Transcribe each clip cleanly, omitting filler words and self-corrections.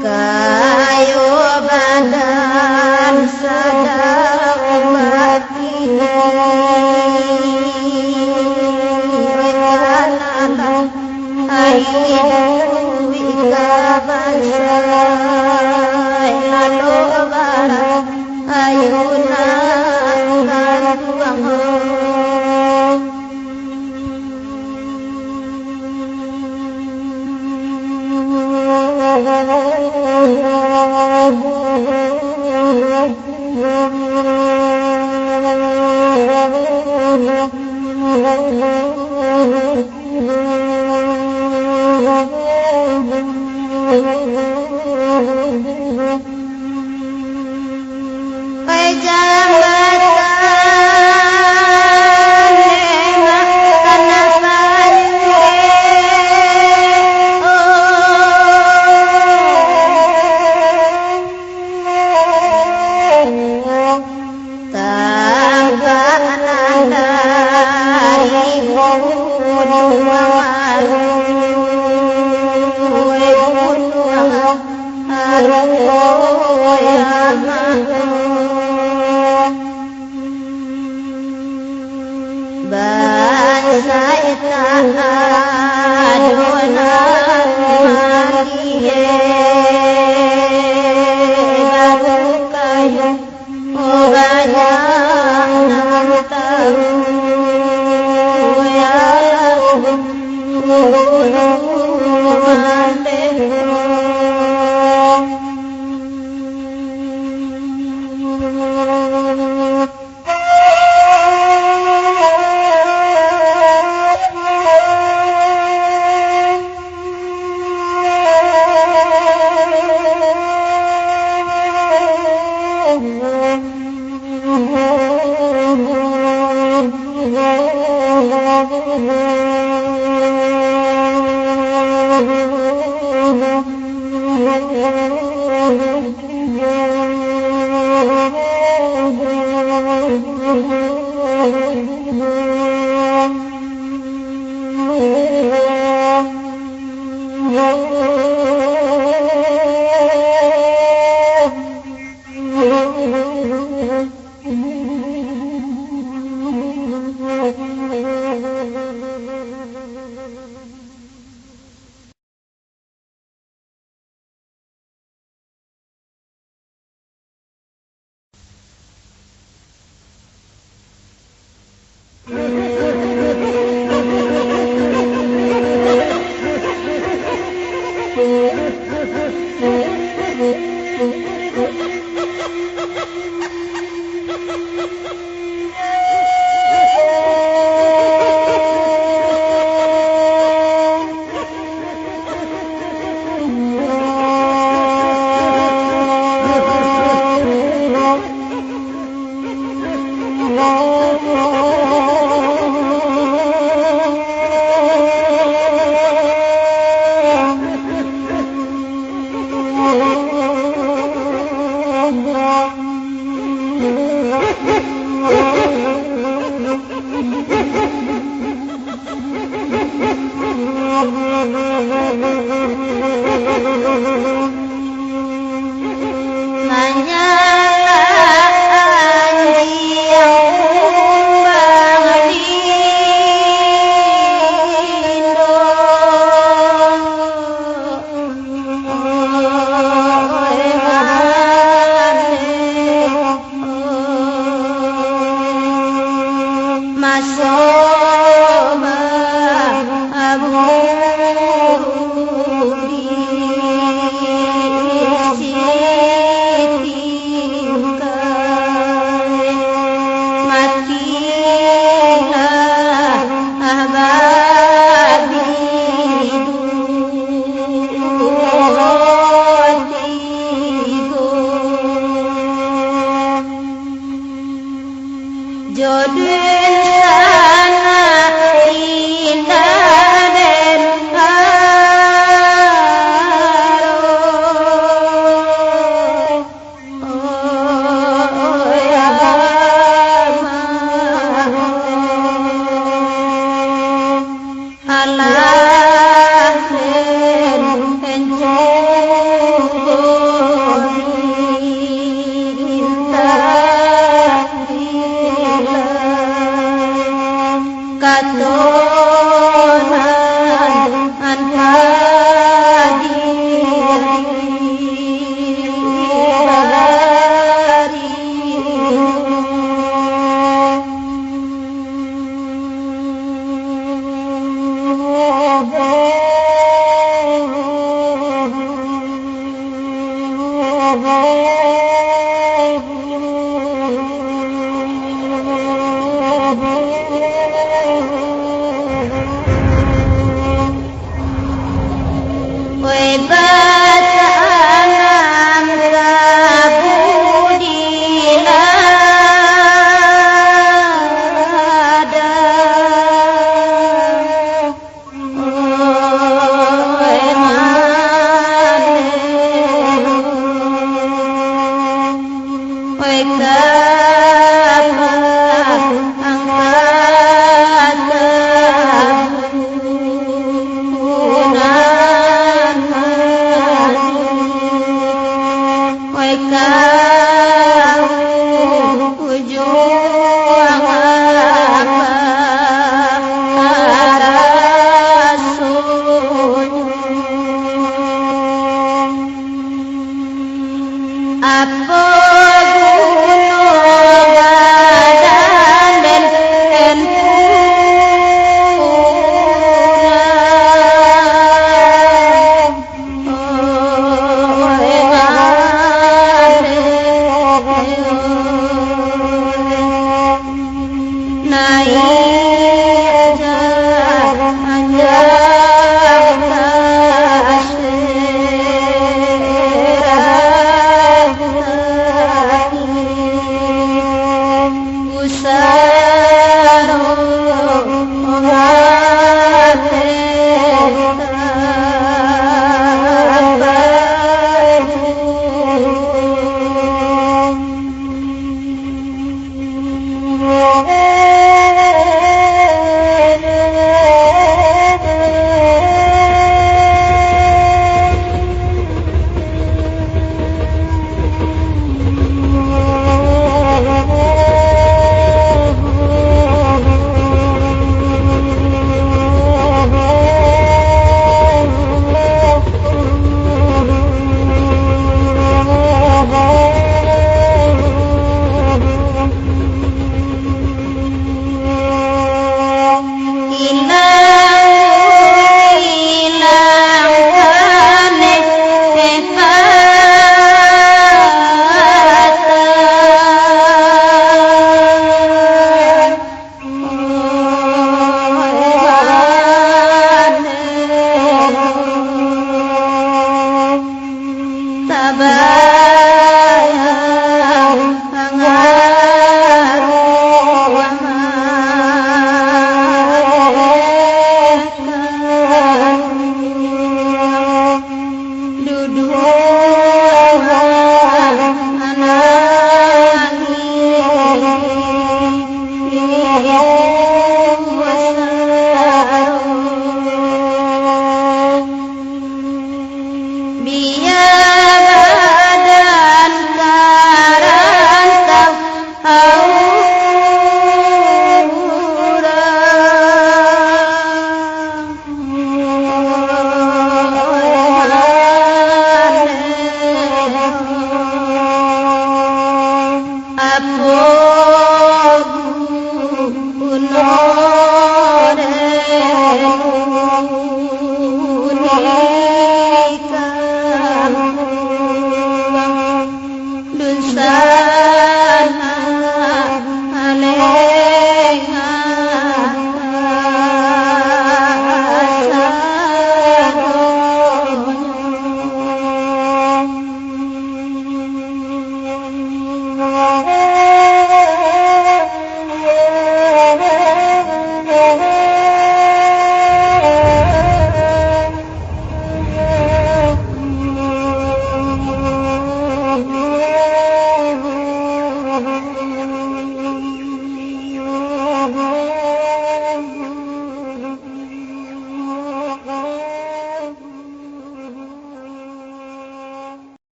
kayu badan sedang mati kanan ayu wika bansai lalu barat ayuna kantuang Abu Oh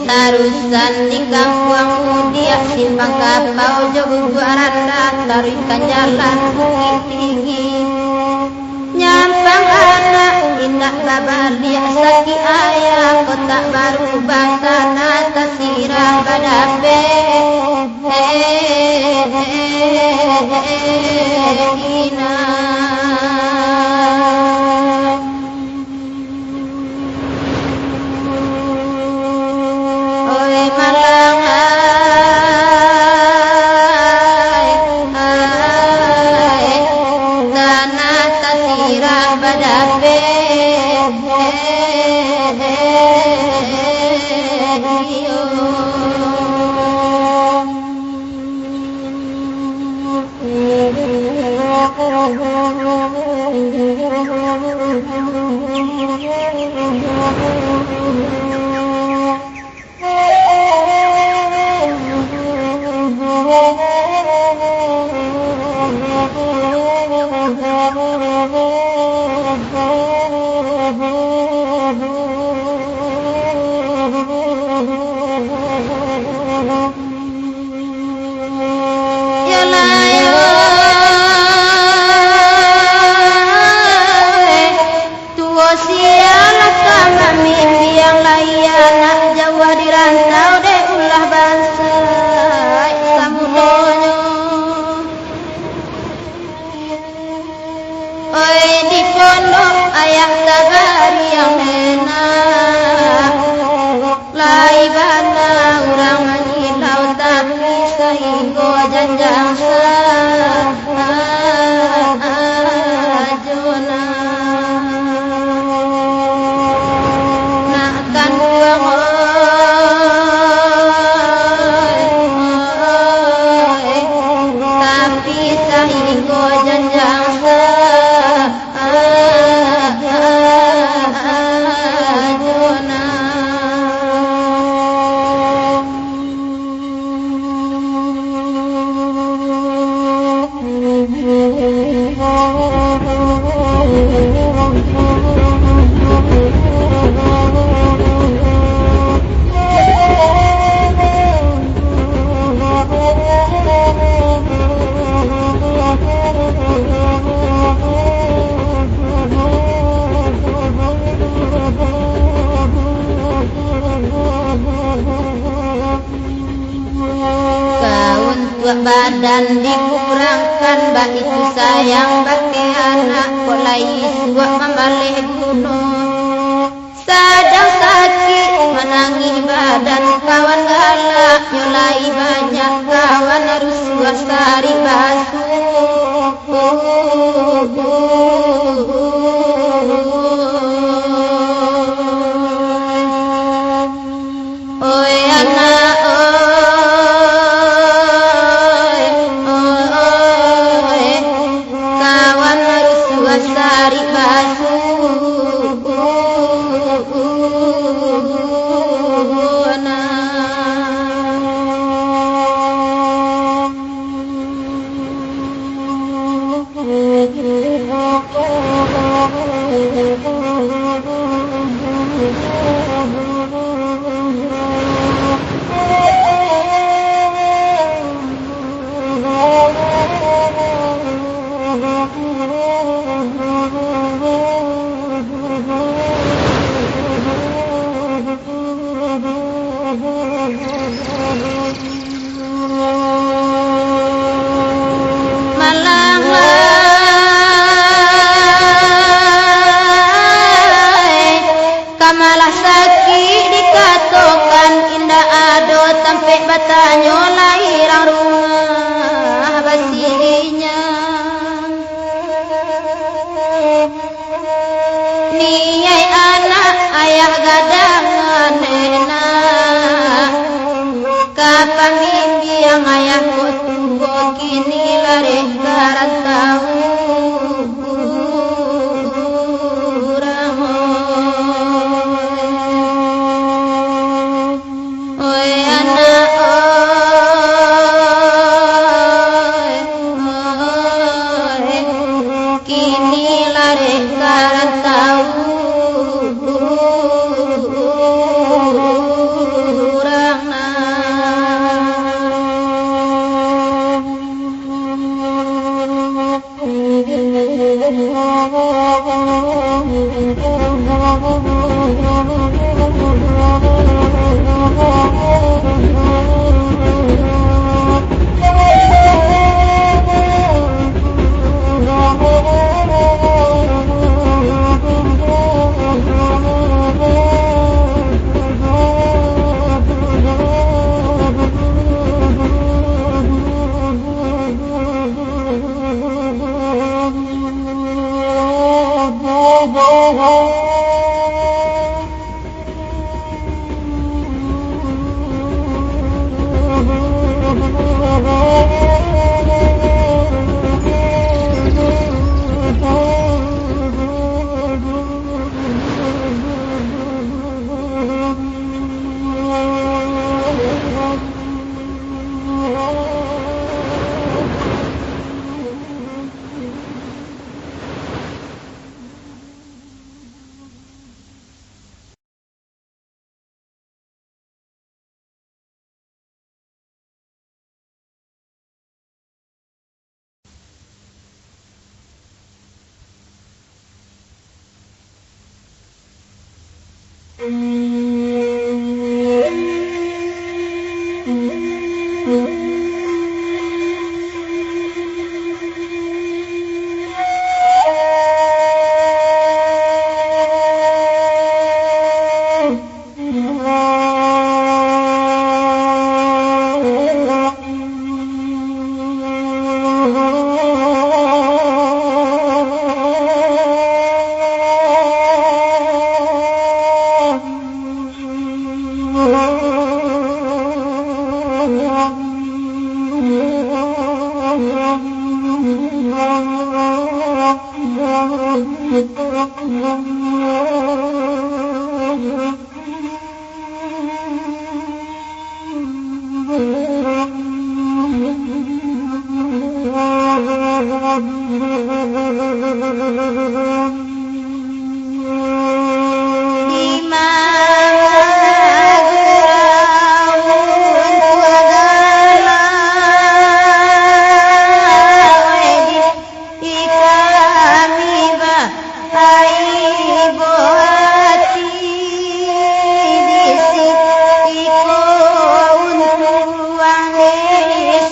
Tarusan di kampung dia simpang kapau jogo aranda tarikan jalan bukit tinggi nyampang anak indah babar dia saki ayah kota baru batana tasirah badabe badan dikurangkan, mbak itu sayang pakai anak kolai suak membalih gunung. Sadang sakit menangis badan kawan galak, nyolai banyak kawan harus wasari basuh. Oi anak oi, kawan harus wasari basuh. Malah sakit dikatakan indah ado sampai batanya lahirang rumah basinya. Niai anak ayah gadangan enak, kapan mimpi yang ayah tunggu kini lari garan tahu.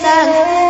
Sang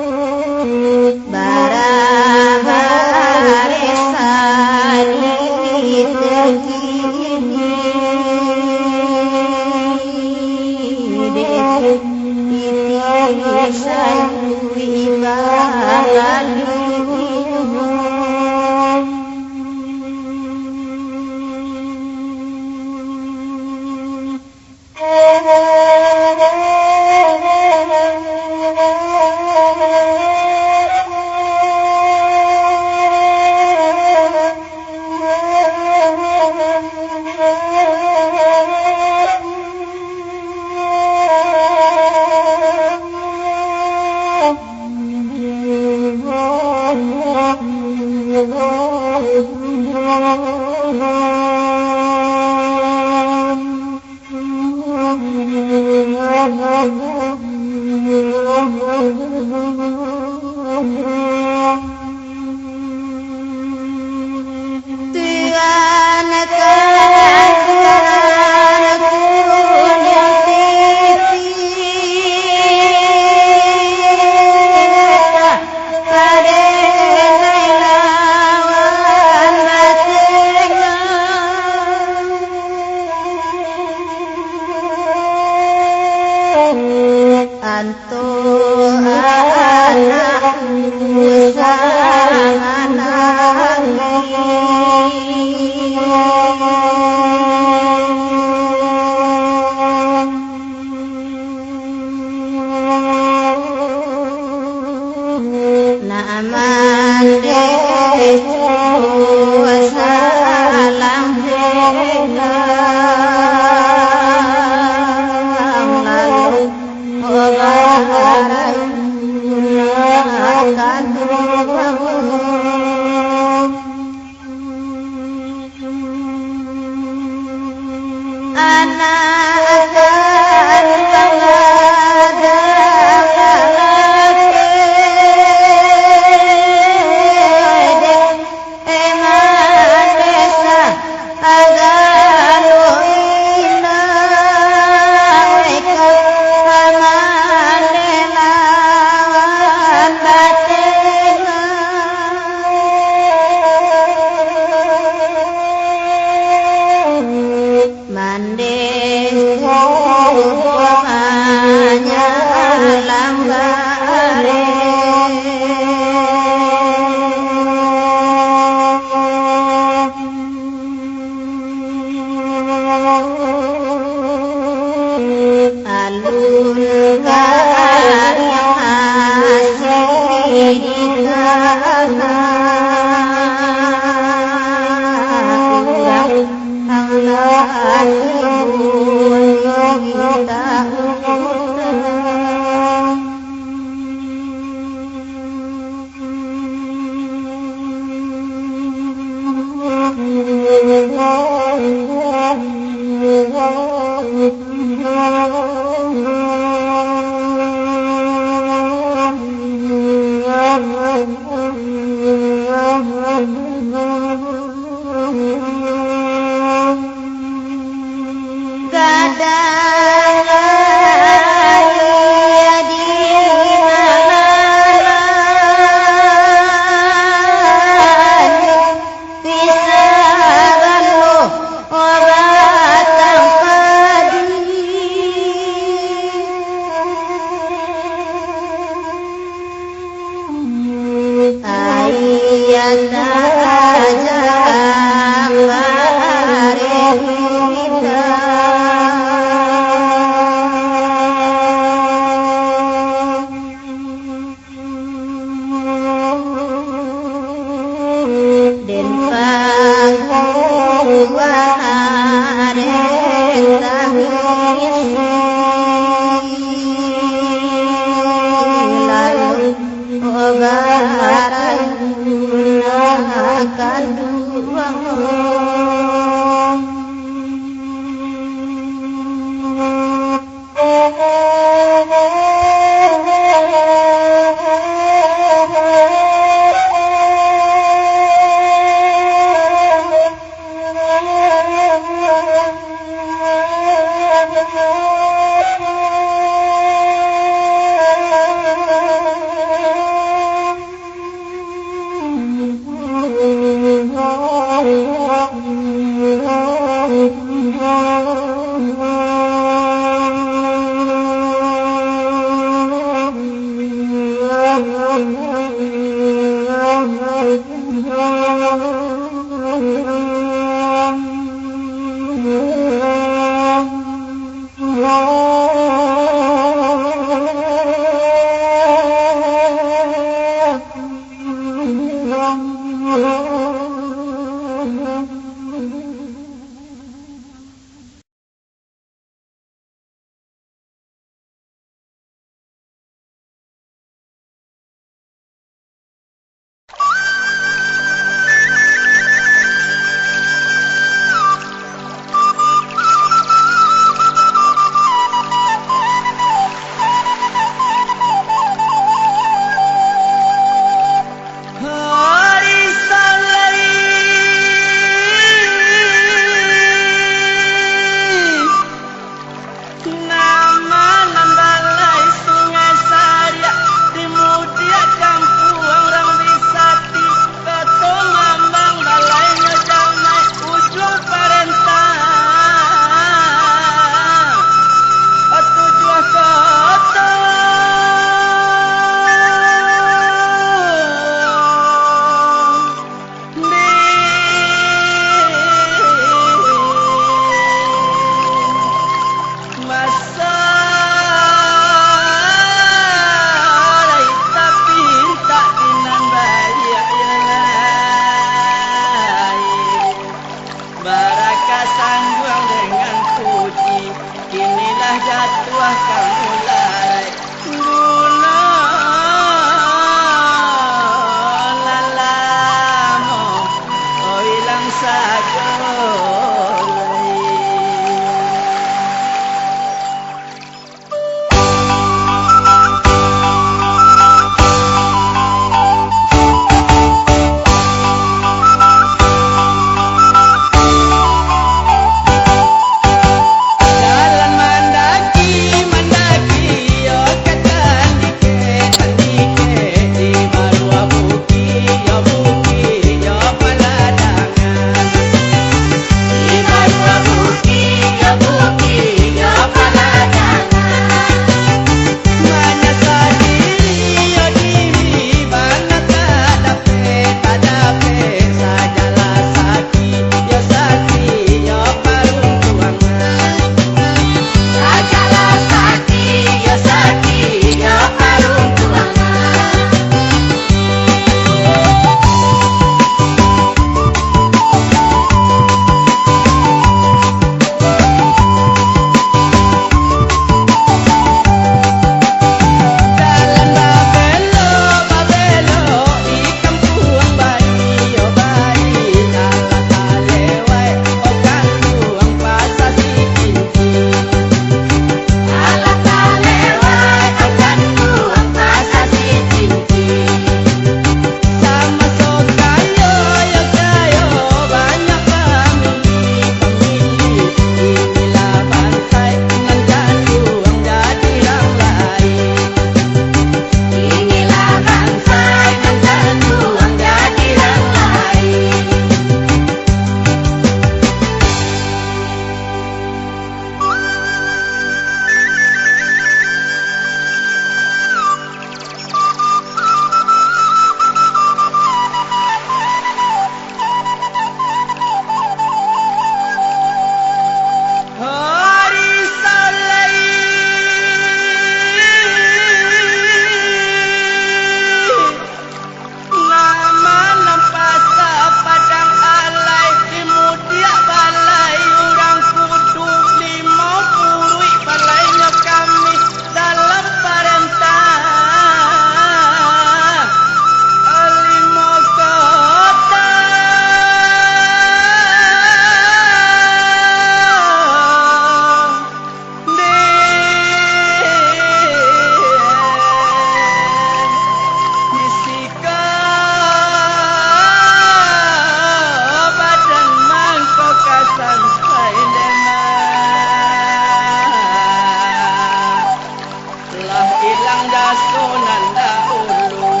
lah ilang dasunan dahulu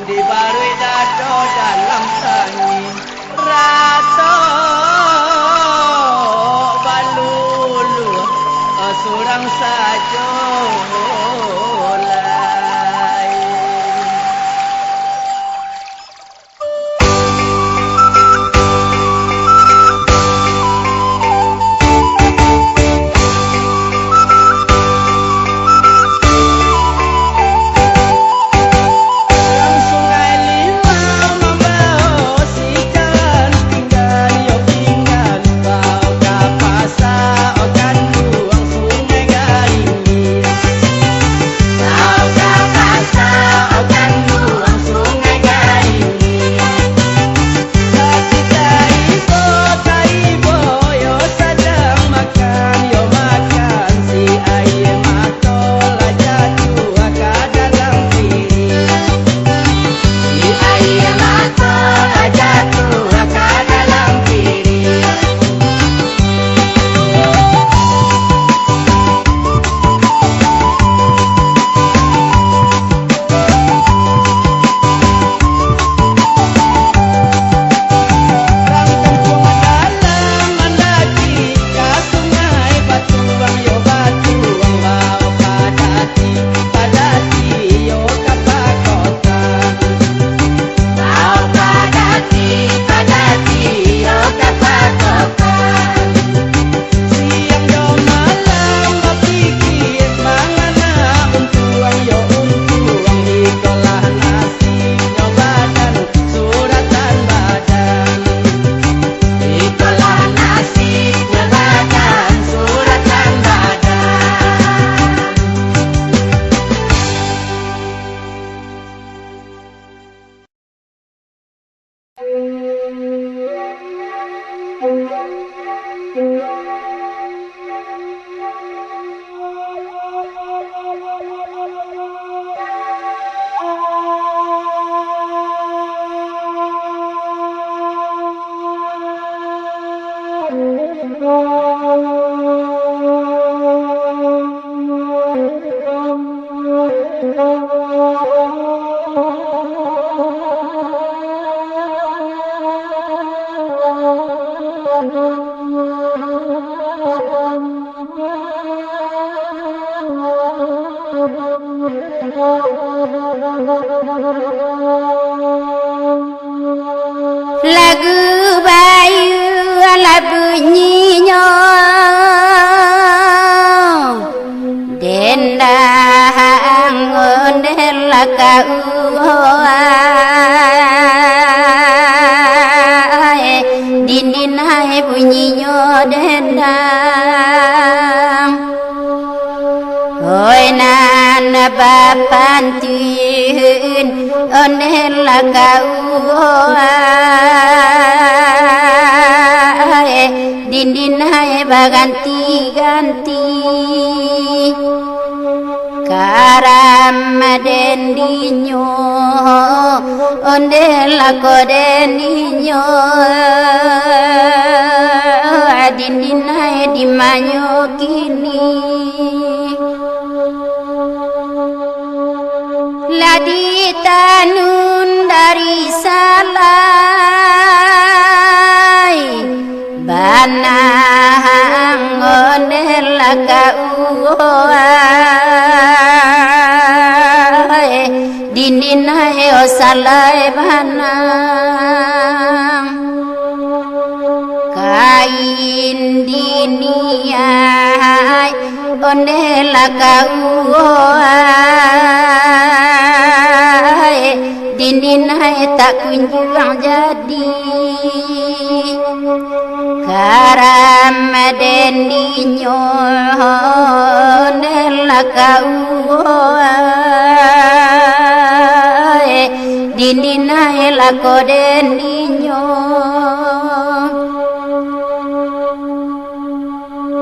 dibarui dado dalam tangi rato balulu surang sajo Lagu bayu ala bunyinya dendang ondel kauai dindinai bunyinya dendang oi nana bapantin ondel kauai dindinai baganti-ganti karam dendinyo ondela kodendinyo dindinai dimanyo kini ladi tanun dari salai banang ondela kauai dindinai o salai banang kain diniai ondela kauai dindinai tak kunjung jadi karam dendinyo ondela kauai dindinai lako dendinyo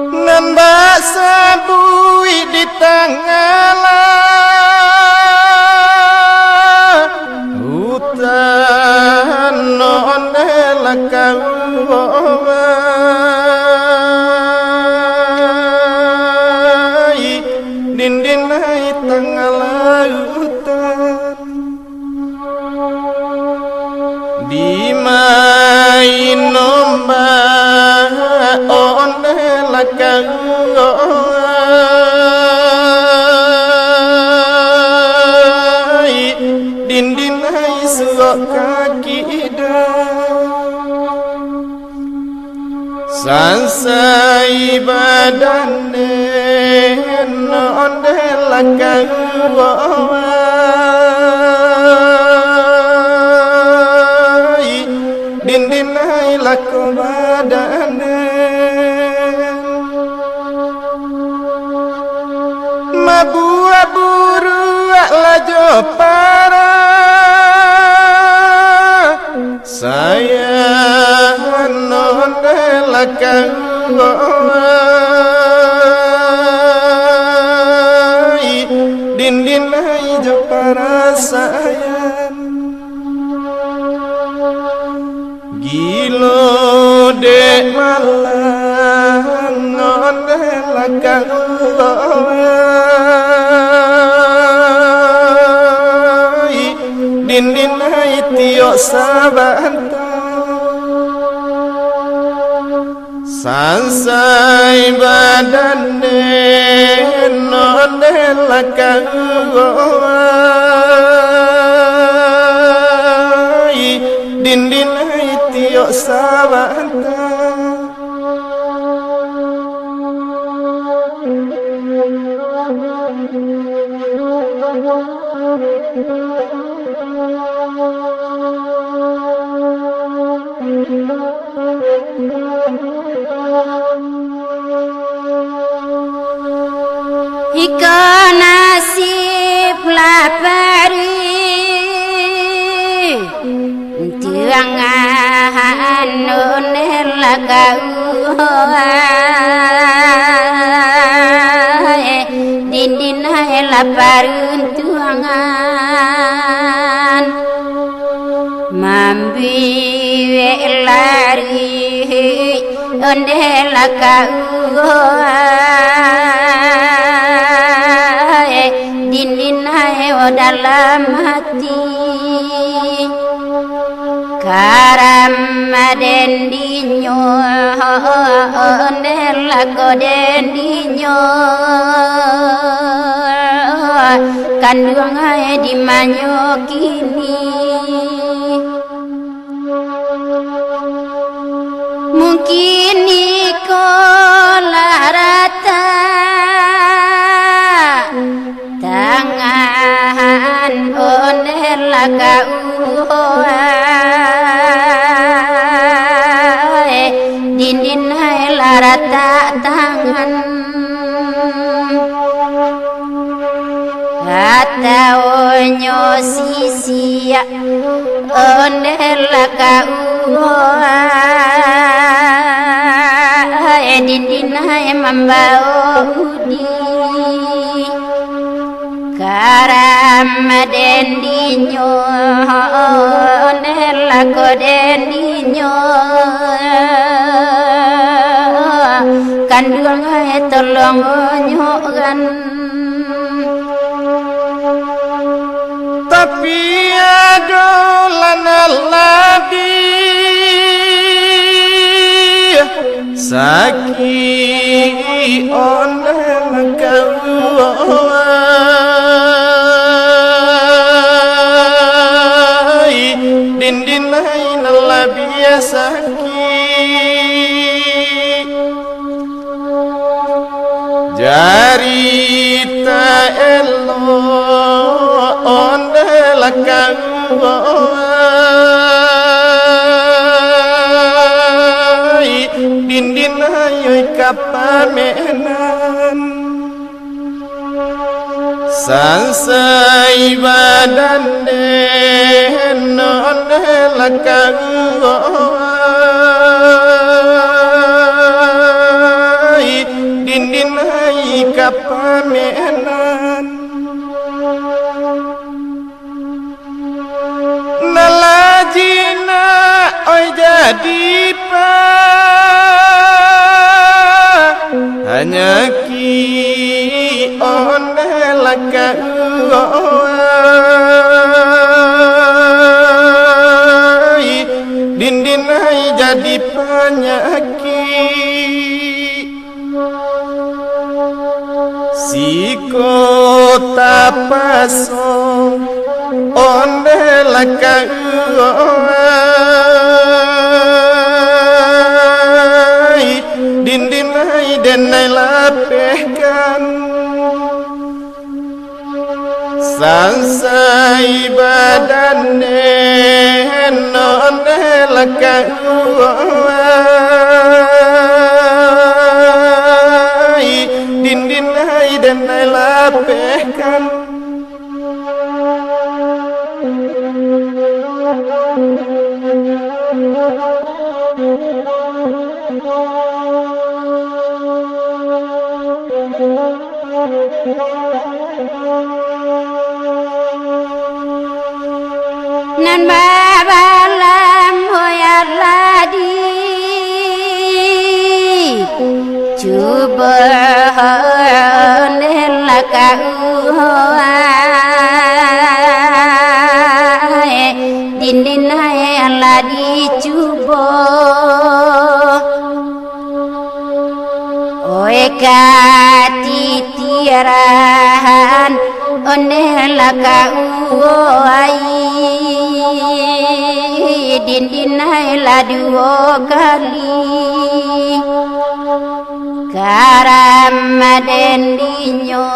nambah sabui di tengah hutan ondela kauai dindinai tengah lautan dimain ombak onela kawai dindin hai suok kaki sansai badane ondela kawai dindin hai lako badane mabua buru lajo para saya ondela kawai dindin hai jo para sayang gilo dek malang ondela kawai dindin hai tiok sabanta sansai badane ondela kawai dindin hai tiok sabanta Ika nasib lapari tiangan onela kawai dindin hai laparun tuangan mambi lari ondela kawai dindin hai dalam hati karam dendinyo ondela dendinyo kandung hai di manyo kini mungkin ikolarata tangan ondela kawai dindin hai larata tangan atau nyosisia ondela kawai dindin hai mambaudi karam dendinyo ondela dendinyo kandung hai tolong nyogan tapi adolan lagi sakit ondela kawai dindin hai nala biasa jari ta elo ondela kawai dindin hai kapamenan sansai badane ondela kawai dindin hai kapamenan nalajina oi jadi pa hanya ki ondela laka dindin hai jadi penyakit si kota pasong onde laka dindin hai denai lapehkan sansai badane onde laka dindin hai denai lapehkan nan babalam hoyat ladi cuba nelaka dindin hai ladi cuba oe kati tiarahan onelaka dindin hai laduo kali karam dendinyo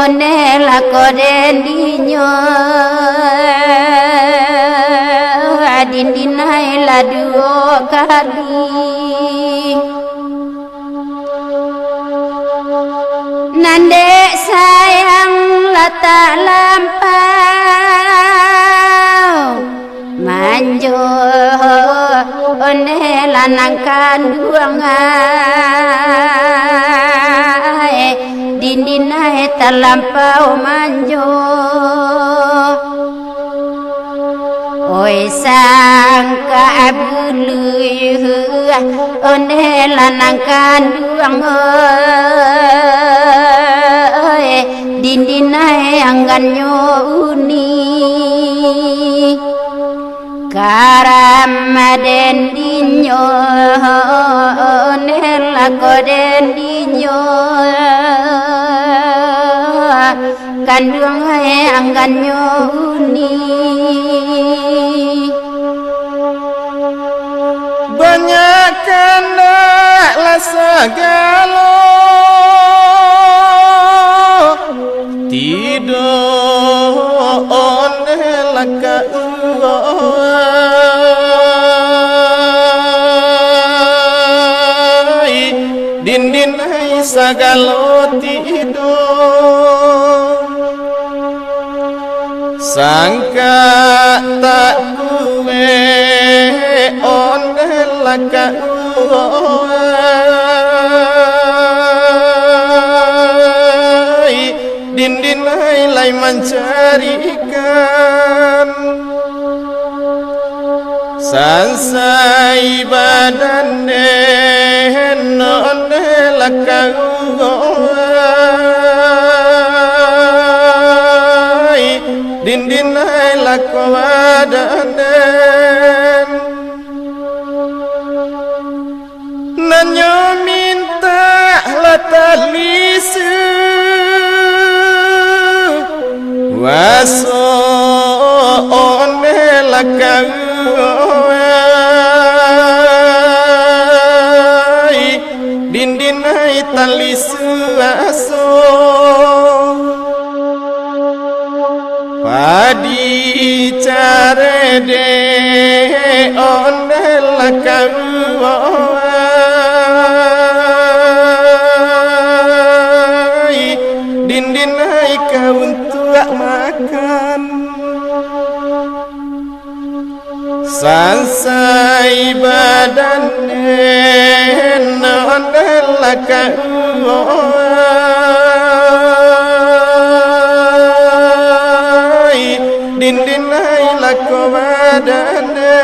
onelako dendinyo dindin hai laduo kali nande sayang lata lampau manjo one lanang kandungan dindin hai talampau manjo oi sangka abului one lanang kandungan dindin hai angganyo uni karam dendinyo nelako dendinyo kandung hai angganyo uni banyak kena lasagalo tidur onelaka dindin hai sagalo tidur sangka tak kuwe onelaka dindin hai lai mencari ikan sansai badane onelaka dindin hai lakwadanen nanyo minta latalisu waso onelaka dindin hai talisu waso padi carede onelaka dindin hai kaun tua makan sansai badane onelaka dindin hai lako badanen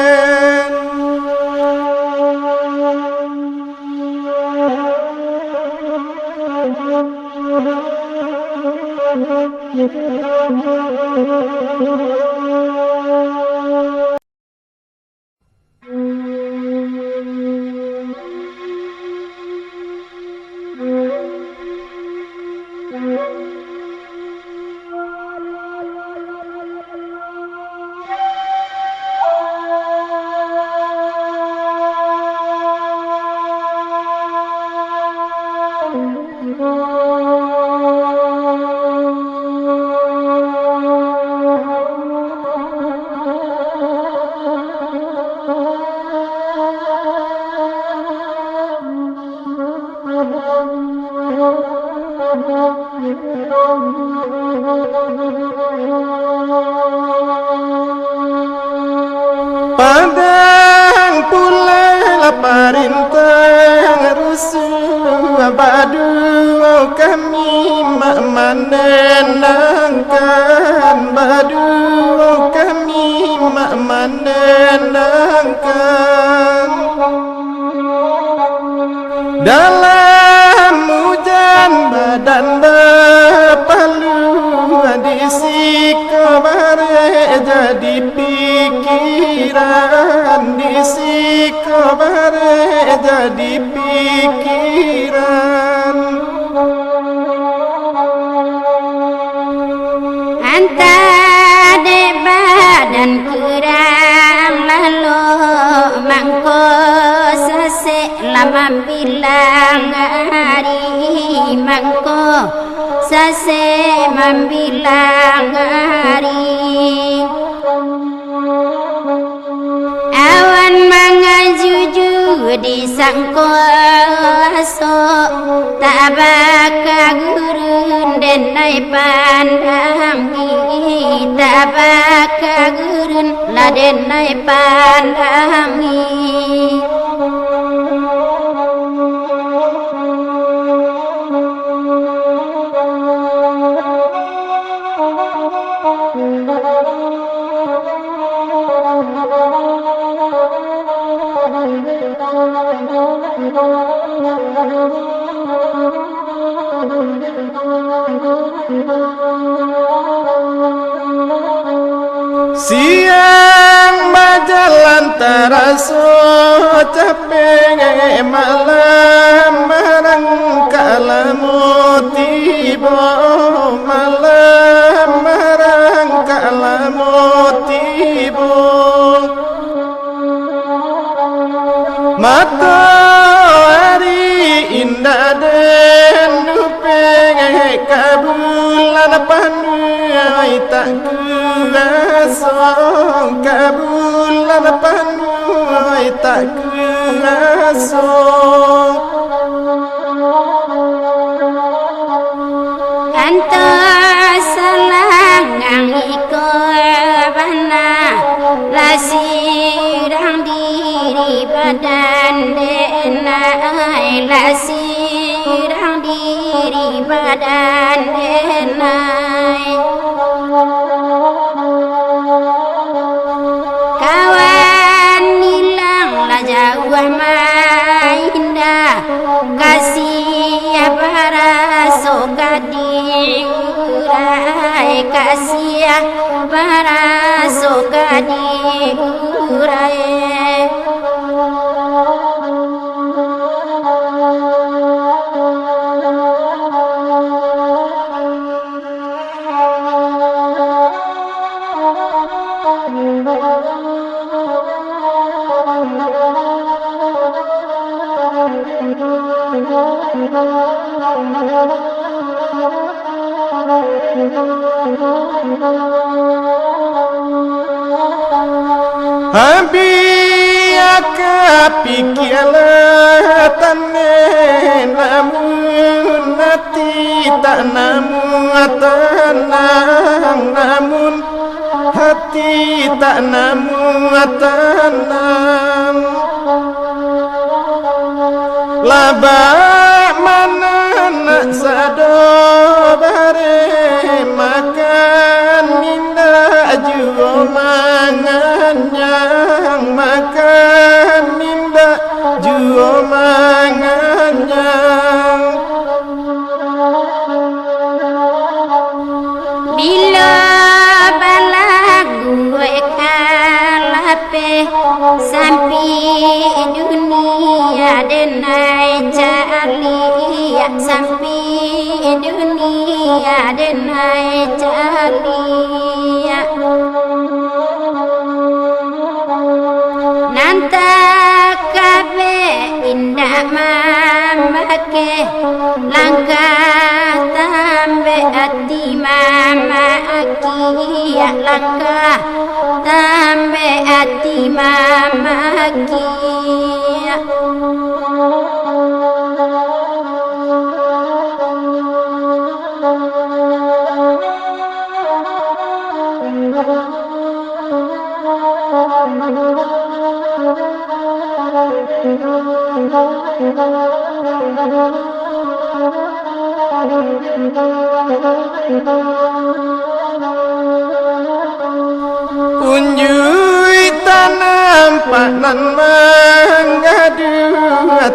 Padang pula parintang rusuh badu kami mak menenangkan badu kami mak menenangkan dalam hujan badan berpalu disiko bare jadi pikiran disiko bare jadi pikiran Anta de badan kuram lalu mangko sese lama bilang hari mangko sese membilang hari awan mangajuju di sangkoso tak bakal gurun denai pandang tak bakal gurun la denai pandang siang berjalan terasa capek malam merangkalamu tiba malam merangkalamu tiba matahari indah dan dupe kabulan panuai tak kuasong kabulan panuai tak kuasong Anta salangang iko bana lasirang diri badan denai lasirang diri badan denai kawan hilang lah jauh mainda kasih para sokadiurai kasih para sokadiurai Habia pikirlah tanah namun hati tak namun tenang namun hati tak namun tenang labak mana nak sadar bare makan minda jua manganyang makan minda jua manganyang Bila balagu kalape sampai dunia denai jali sampai dunia denai jali nanta kabe indah mamake langkah tambe ati mama aki langkah tambe ati mama aki Unjui tanam panan mengadu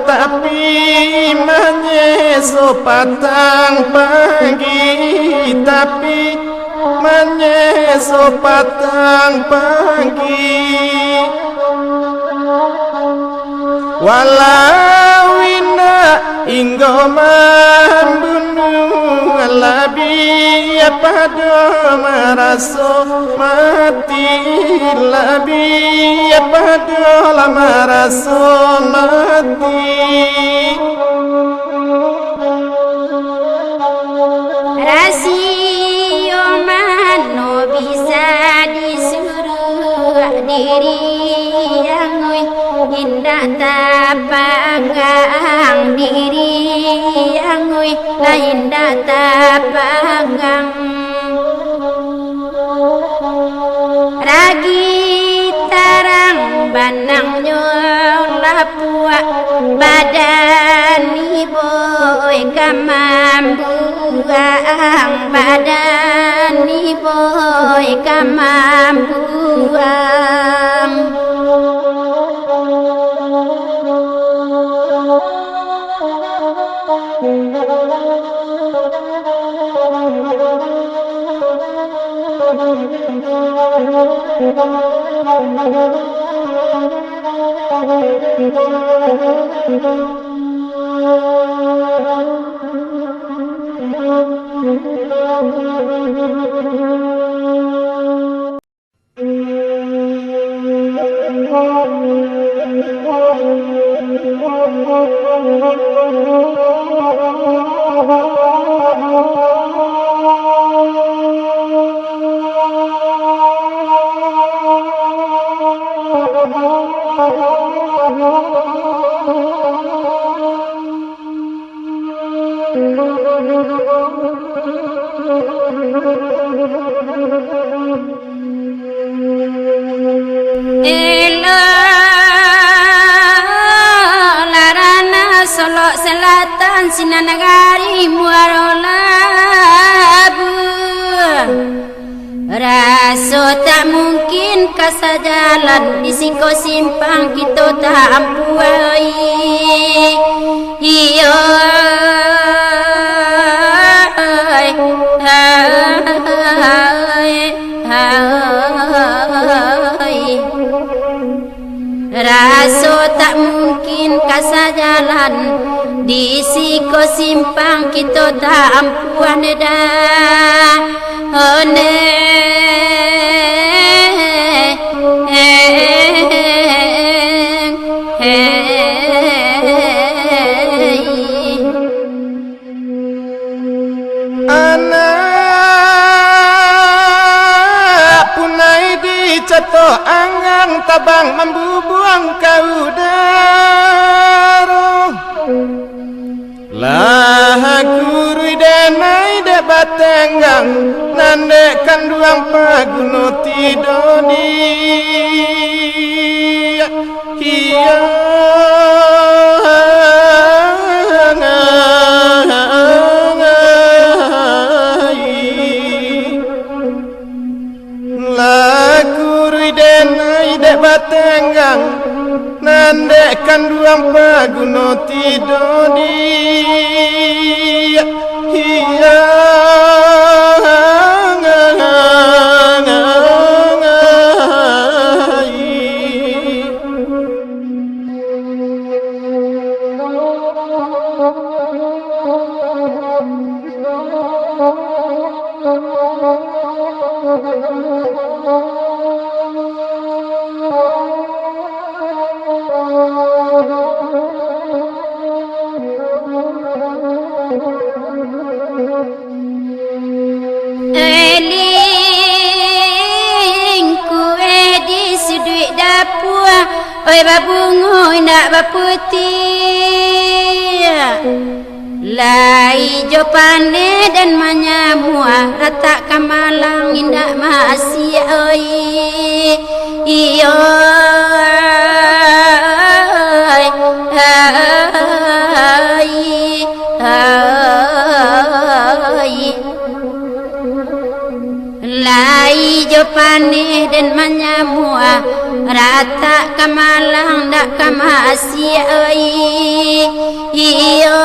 tapi menyeso patang pagi tapi menyeso patang pagi walau indah inggo membunuh labi pada meraso mati labi pada meraso mati rasio mano bisa disuruh diri yang indah tapanggang diri yang indah tapanggang ragi tarang banang nyong lapua badan iboy kamambuang badan iboy kamambuang Selatan Sinanagari Muarolabu raso tak mungkin kasajalan di singko simpang kita tak ampuai iyo raso tak mungkin kasajalan di siko simpang kita tak ampuan dah one anak punai di cato angang tabang membubuang kau daro lah guru denai de batenggang nande kanduang paguno tidoni hiya lah guru denai de batenggang nande kanduang paguno tidoni hiya Oi babungoy nak baputih lai jo pane dan manyamua rata kamalang indak masih oi iyo lai jo pane dan manyamua rata kamalang dak kamasi oi iyo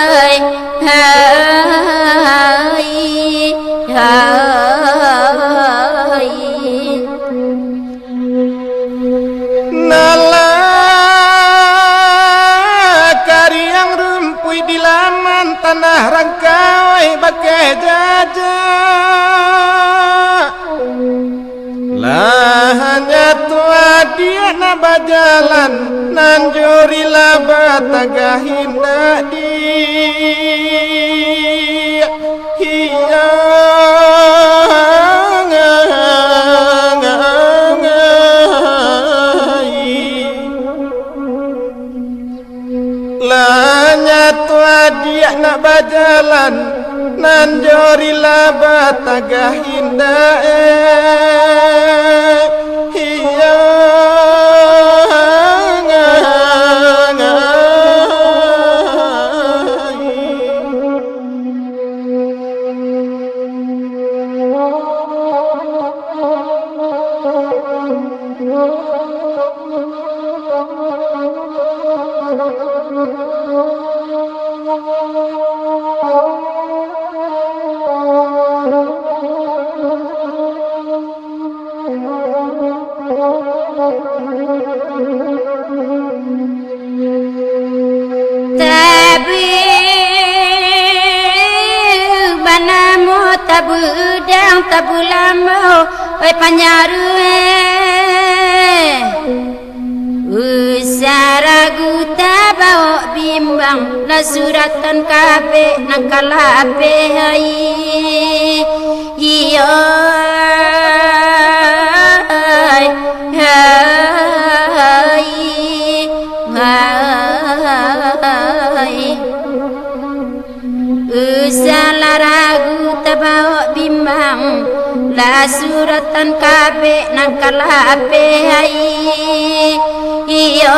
hai nala kariang rumpui di laman tanah rangkawai bagai jajah hanya tua dia na bajalan nanjuri laba tagah hinda dia hiya lanya tua dia na bajalan nanjuri laba tagah hinda tabudang tabulamo oi panyaru usaragu tabao bimbang la suratan kabe nakalape hai iyo Usalaragu tabao bimbang la suratan kabe nakalape hai iyo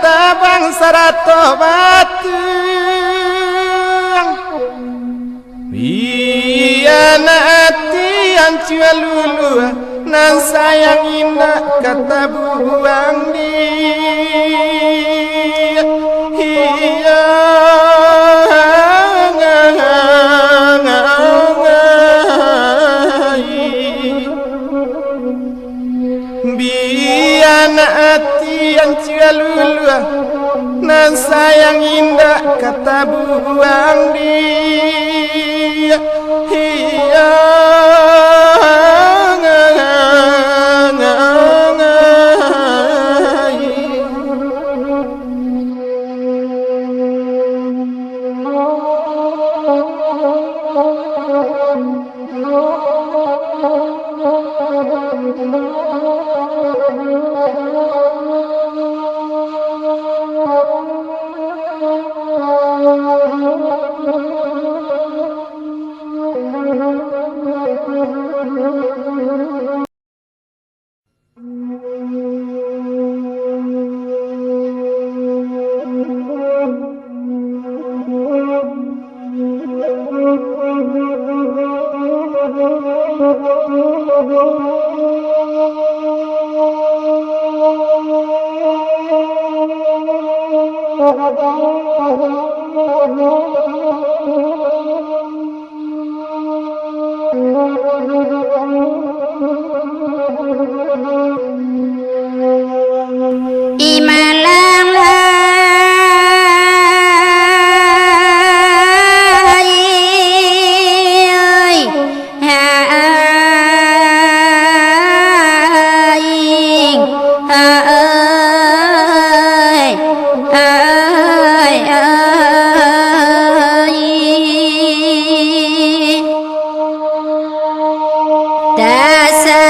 tabang sarato batang biana ati ancua lulu nan sayang indah kata buang dia hiya biana ati ancua lulu nan sayang indah kata buang dia hiya Thank you.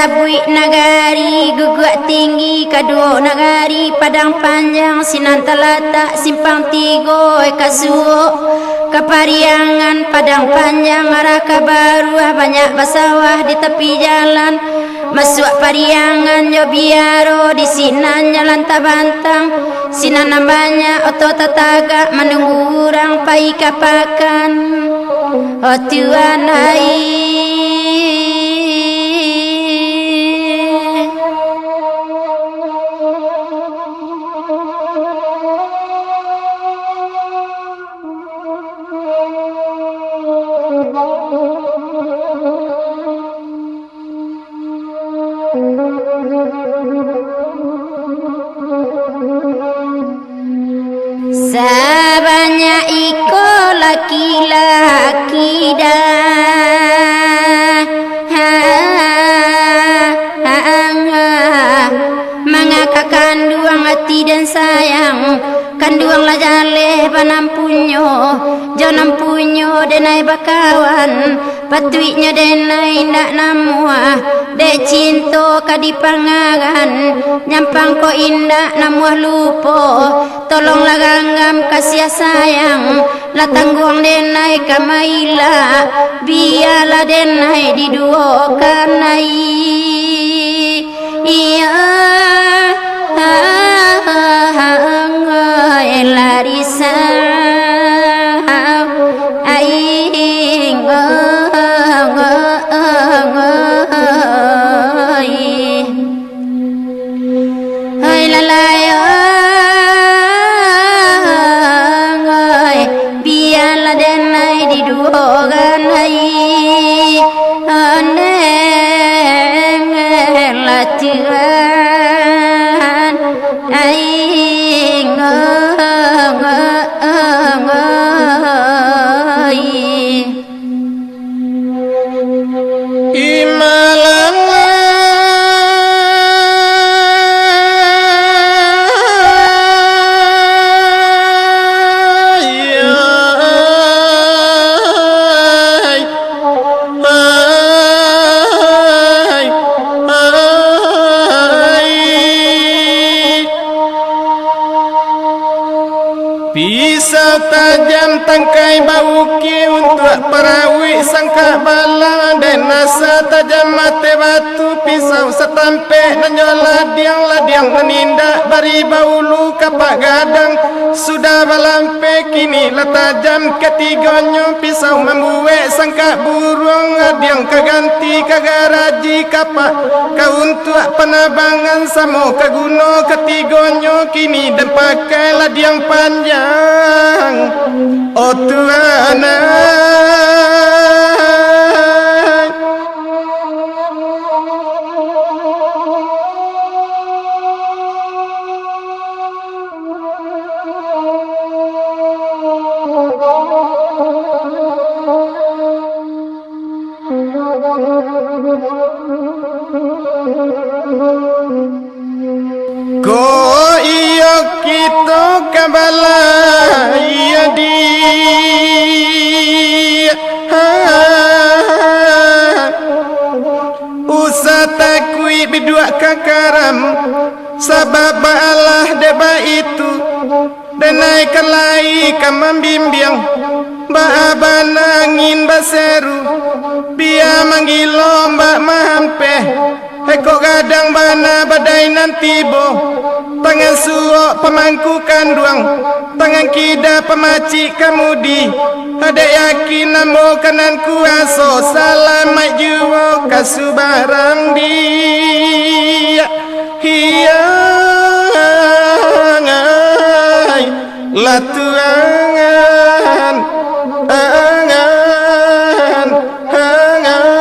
Buik nagari guguak tinggi kadua nagari padang panjang sinan talatak simpang tigo kasuo kapariangan padang panjang arah kabaru banyak basawah di tepi jalan masuk pariangan yo biaro di sinan jalan tabantang sinan banyak oto tataga menunggu orang pai kapakan oh Tuhan sabanya iko laki-laki dah mangaka kanduang hati dan sayang kanduang la jale panampunyo janam punyo denai bakawan patuiknya denai nak namua de cinto kadipangagan nyampang ko indah namuah lupo tolong laganggam kasih sayang la tangguang denai kamaila biala denai diduokanai iya larisa aing hai lalayo biarlah denai diduogan hai aneng latihan aing Pisau tajam tangkai bauki untuk perawi sangka bala dan nasa tajam mate batu pisau setampe nanyo ladiang menindak bari baulu kapak gadang sudah balampe kini lah tajam ketiganya pisau membuat sangka burung adiang kaganti kagaraji kapak kau untuk penabangan samo kaguno ketiganya kini dan pakai ladiang panjang oh Tuhan ko iyo kita kabala iya di usah takui bidua kakaram sabab Allah deba itu dan naikkan lai kamam bimbiang baaban angin baseru biar manggilo mbak mahampe eko gadang bana badai nanti bo tangan suok pemangku kanduang tangan kida pemaci kamudi ada yakin namo kanan kuaso salamat juwo kasubarang dia hiang ay latuan angan angan angan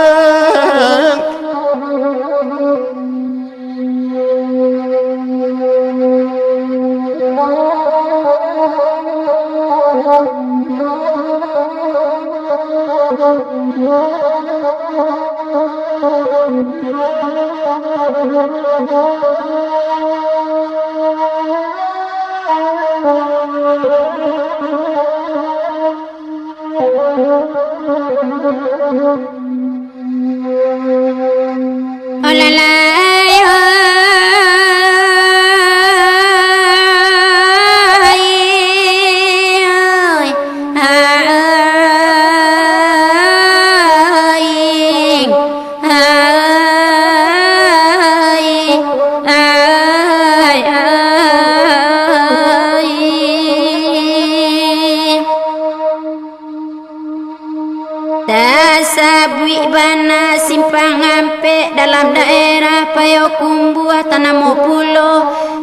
Sabui bana simpang ampe dalam daerah Payakumbuh Tanah Pulo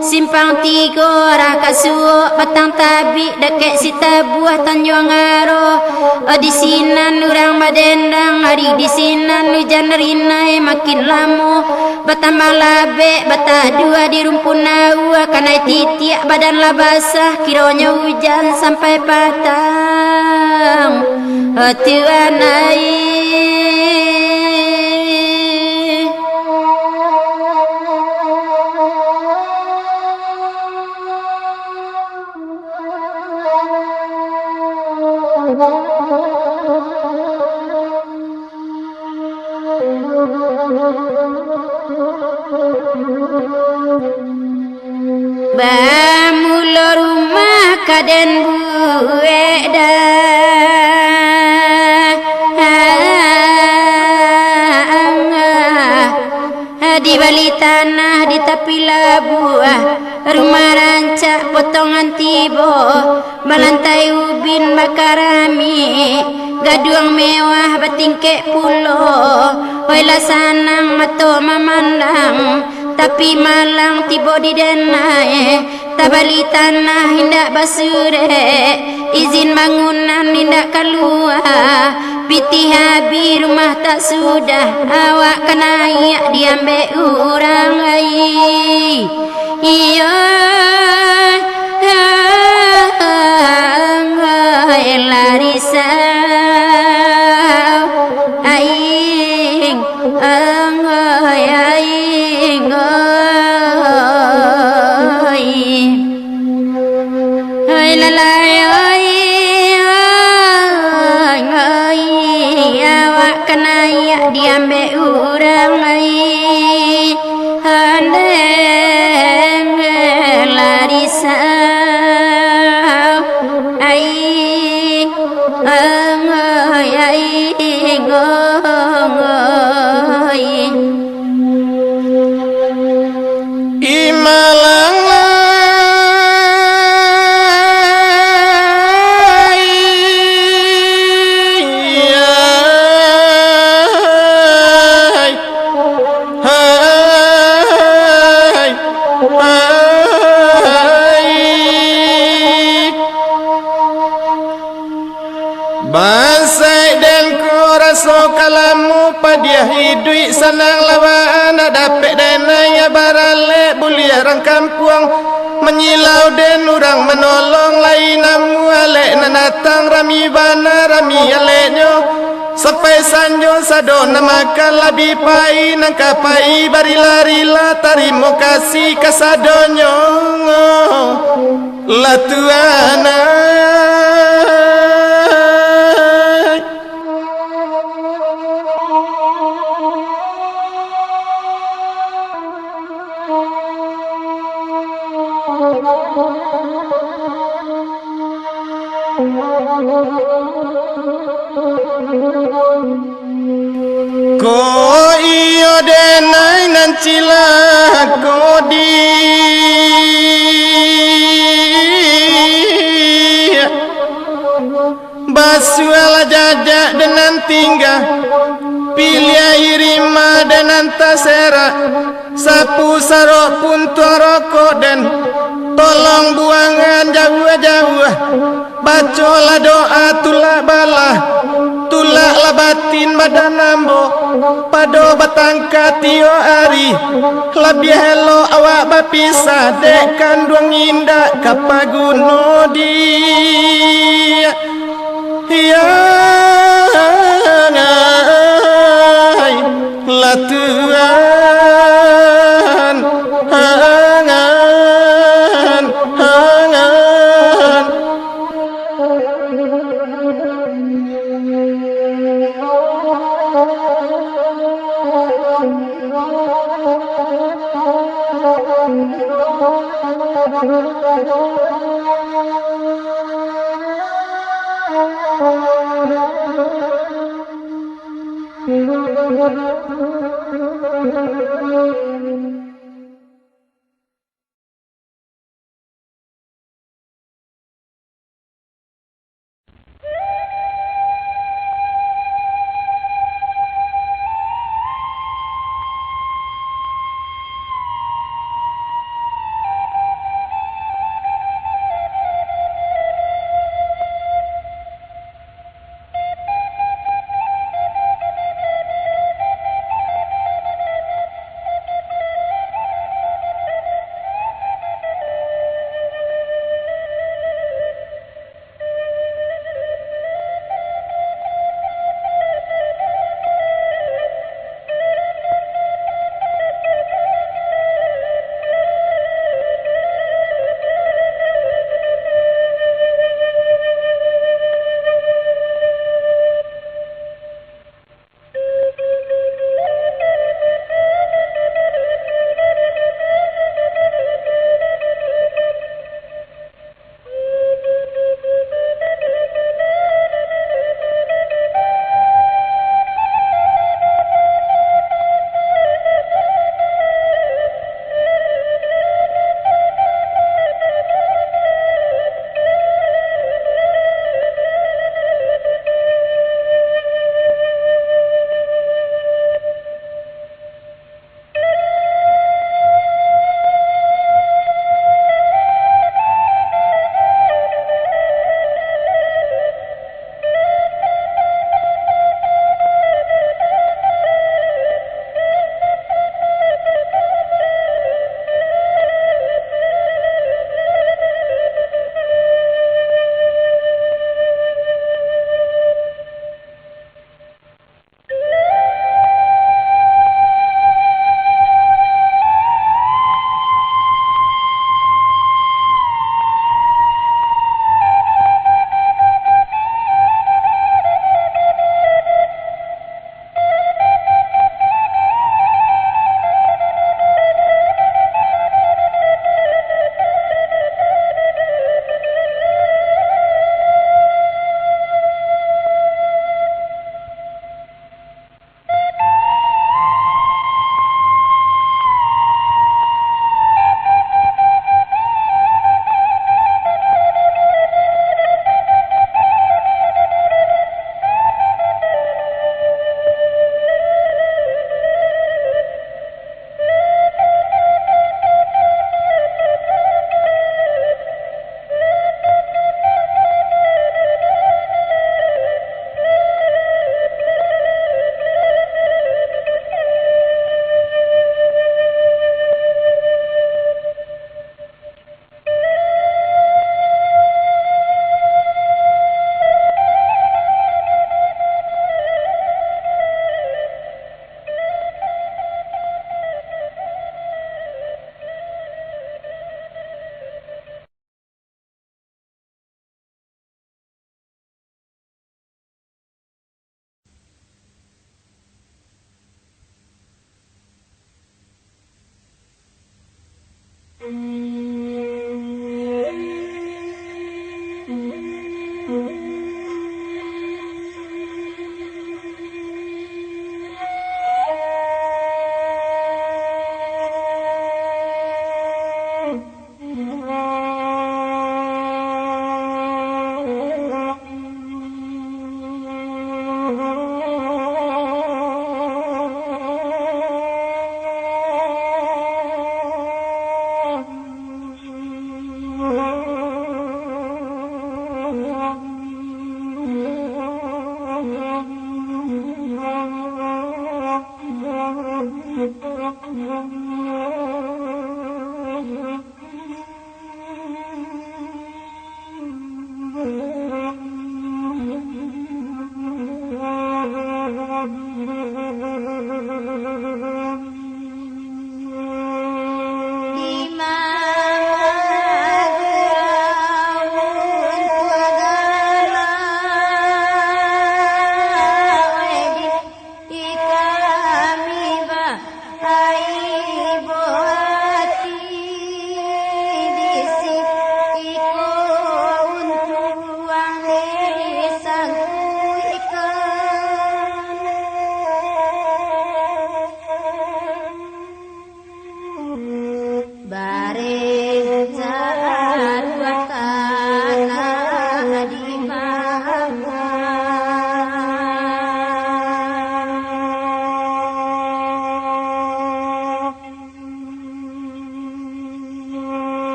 simpang 3 Rakasuo Batang Tabi deket Sitabuah Tanjung Aro di sinan urang madendang hari di sinan hujan rinai makin lama batambang labe bata 2 di rumpun nawa kanai titiak badan lah basah kiranya hujan sampai patang Tuan air Bamula rumah kaden bueda di bali tanah di tepi labuah rumah rancak potongan tibo melantai ubin bakarami gaduang mewah batingkek pulo wela sanang mato memandang tapi malang tibo di denai tabali tanah hindak basure izin bangunan hindak keluar piti habi rumah tak sudah awak kena iak diambil orang ai iya larisa aing aing oi lalai awak kena iak diambil orang ai handeng larisa aing Basai dan ku raso kalamu padiah hidui sanang lawan dapet denaya barale bulia orang kampung menyilau den orang menolong lain namu alek nanatang rami bana rami aleknyo sampai sanjo sadona makan labi pai nangkapai barila-rila tarimo kasih kasadonyo latuana ko iyo denai nancila kodi basuala jajak dengan tinggal pilih irima dengan tasera sapu sarok pun rokok dan tolong buangan jauh-jauh, bacolah doa tulak balah, tulaklah batin badan nambo, pado batangka tio ari, lebih hello awak bapisah, dek kanduang indah kapaguno dia. Yangai latuan hangan hangan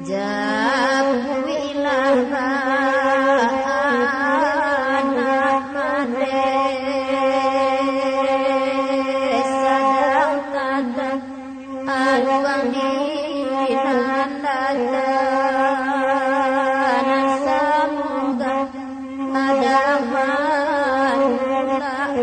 Jabu ilaha anak made sadang tadang aluang dinan dadanan samuga adang manulakan.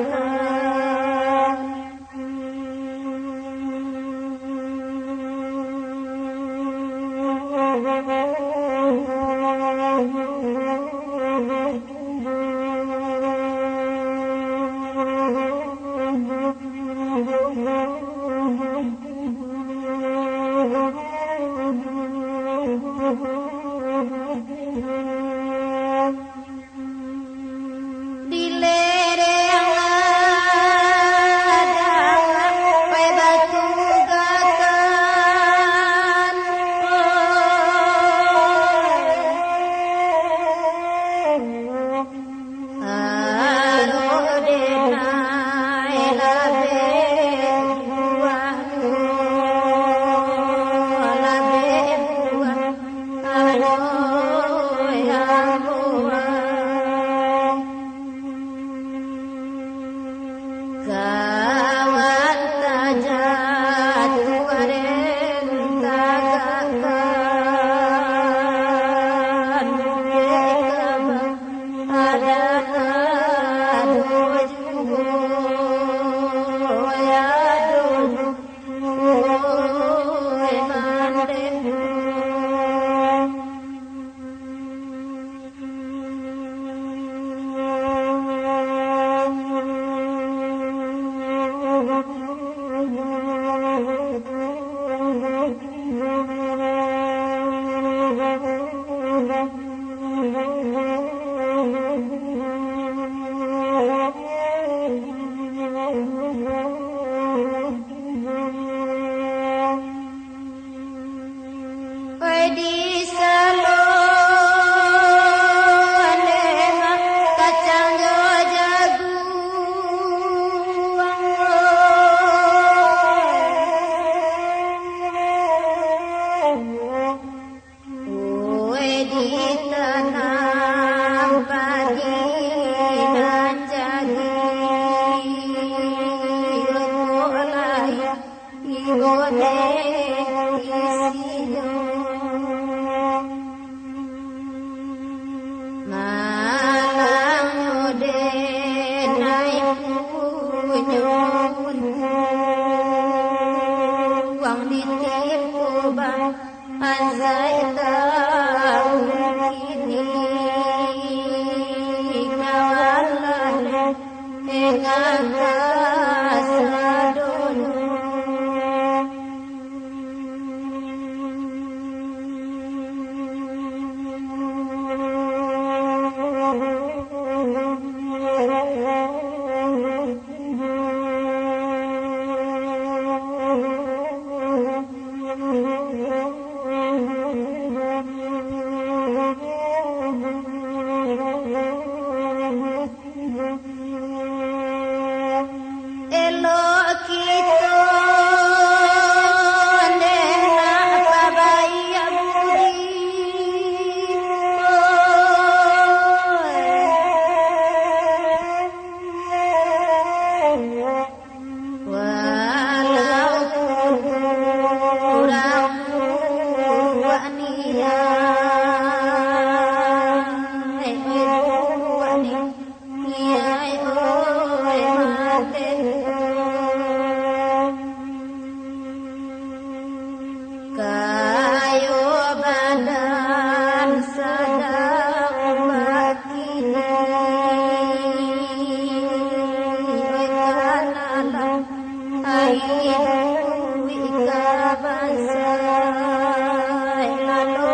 Di lereng adang pai batu gakan alo denai labe buah labe buah alo yang buah kawan tajat wareng tagakan bekabang ada dojugo ya dojugo mande di salon kacang jagung di tanam padi dan jadi mulai igone isinya malang ude naik punyun uang ditipu bang anzai tahu kini kawalah dengan kasadonu elok kita nena pabaya budi walaupun kurang waniya kayu badan sadang bakini kanalang air ika basai lalu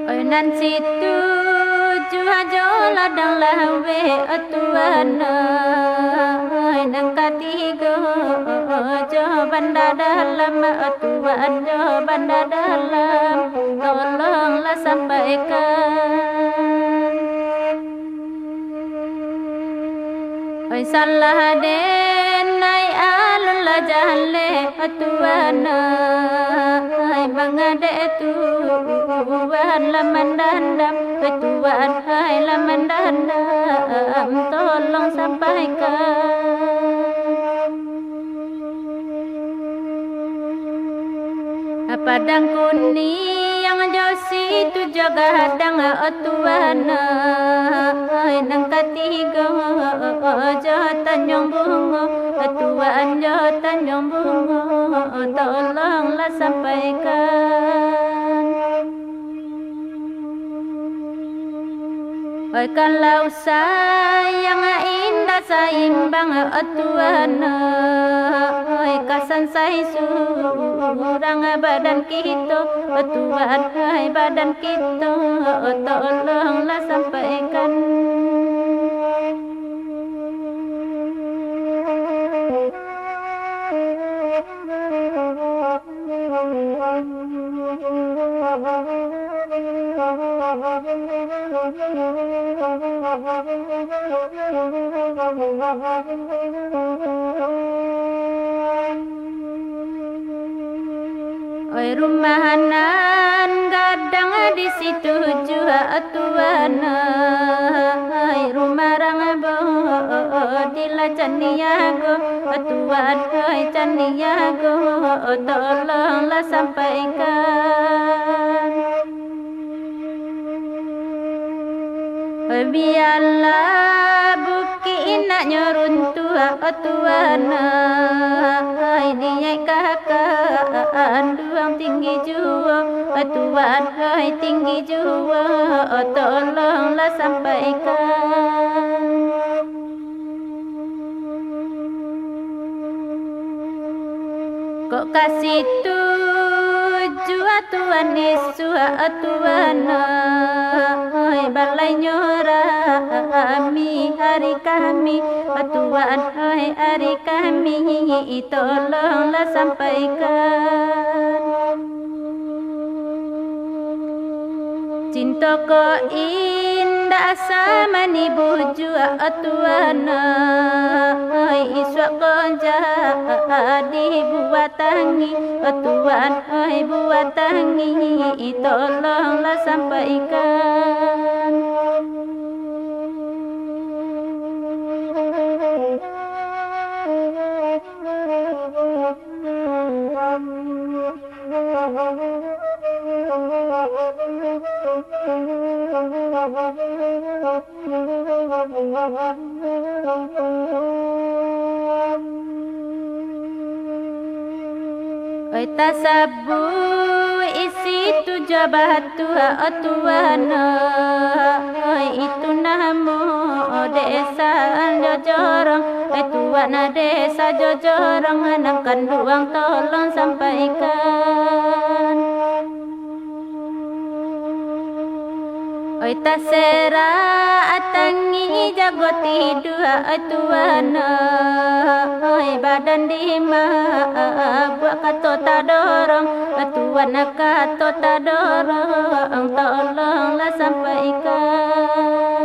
Oi nan situ jua jola dang lawe atuana oi nang katigo jo banda dalam atuan jo banda dalam tolonglah sampaikan oi salah den nai alun la jahle atuana oi mangade tu Tuhan laman dandam, Tuhan hai laman dandam, tolong sampaikan. Padang kuning yang jauh situ jaga hadang Tuhan hai nang katiga jauh tanjung bunga Tuhan jauh tanjung bunga, tolonglah sampaikan. Oi kalau sayang indah saimbang Tuhan oi kasan sai surang badan kita Tuhan hai badan kita tolonglah sampaikan. Oi rumahanan gadang di situ jua Tuhan oi rumah rang bo di la Caniago Tuhan oi Caniago tolonglah sampaikan. Biarlah buki nak nyeruntua Tuhan hai niai kakak duang tinggi jua Tuhan hai tinggi jua tolonglah sampaikan. Kok kasih tujuan Tuan Yesus Tuan balai nyorami hari kami Tuan hari kami tolonglah sampaikan cinta ko indah sama ni buju Tuan iswa ko jadi buatangi Tuan buatangi tolonglah sampaikan Oi tasabu isi tu jabat tua Tuan itu namo desa jojorong Tuan desa jojorong anak kanduang tolong sampaikan Oi tasera atangi jago tidur Tuan badan dima buat kato ta dorong Tuan kato ta dorong tolonglah sampaikan